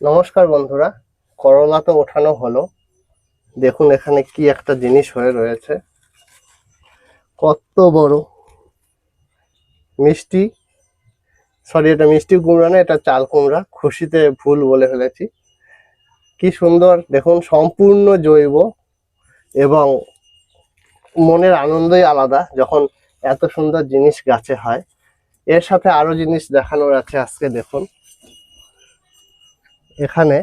নমস্কার বন্ধুরা, করলা তো ওঠানো হলো। দেখুন এখানে কি একটা জিনিস হয়ে রয়েছে, কত বড় মিষ্টি। সরি, এটা মিষ্টি কুমড়া না, এটা চাল কুমড়া। খুশিতে ভুল বলে ফেলেছি। কি সুন্দর দেখুন, সম্পূর্ণ জৈব এবং মনের আনন্দই আলাদা যখন এত সুন্দর জিনিস গাছে হয়। এর সাথে আরো জিনিস দেখানোর আছে আজকে। দেখুন এখানে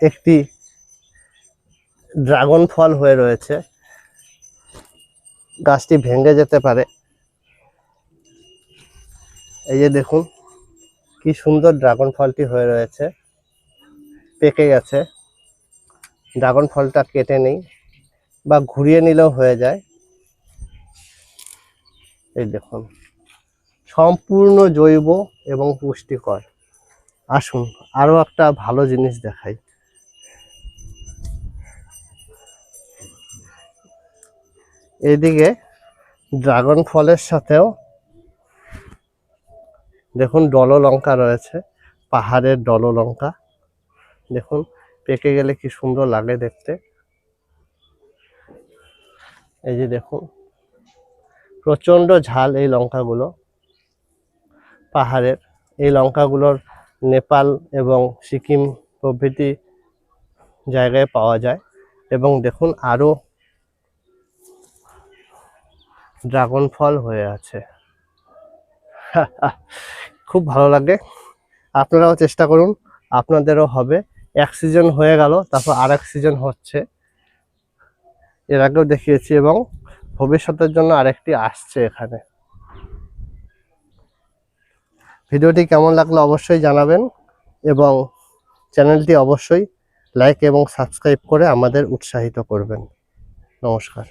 একটি ড্রাগন ফল হয়ে রয়েছে, গাছটি ভেঙে যেতে পারে। এই যে দেখুন কি সুন্দর ড্রাগন ফলটি হয়ে রয়েছে, পেকে গেছে। ড্রাগন ফলটা কেটে নেই বা ঘুরিয়ে নিলেও হয়ে যায়। এই দেখুন সম্পূর্ণ জৈব এবং পুষ্টিকর। আসুন আরো একটা ভালো জিনিস দেখাই। এইদিকে ড্রাগন ফলের সাথেও দেখুন ডল লঙ্কা রয়েছে, পাহাড়ের ডল লঙ্কা। দেখুন পেকে গেলে কি সুন্দর লাগে দেখতে। এই যে দেখুন প্রচন্ড ঝাল এই লঙ্কাগুলো, পাহাড়ের এই লঙ্কাগুলোর নেপাল এবং সিকিম প্রভৃতি জায়গায় পাওয়া যায়। এবং দেখুন আরো ড্রাগন ফল হয়ে আছে। খুব ভালো লাগে। আপনারাও চেষ্টা করুন, আপনাদেরও হবে। এক সিজন হয়ে গেল, তারপর আর এক সিজন হচ্ছে। এর আগেও দেখিয়েছি এবং ভবিষ্যতের জন্য আরেকটি আসছে এখানে। ভিডিওটি কেমন লাগলো অবশ্যই জানাবেন এবং চ্যানেলটি অবশ্যই লাইক এবং সাবস্ক্রাইব করে আমাদের উৎসাহিত করবেন। নমস্কার।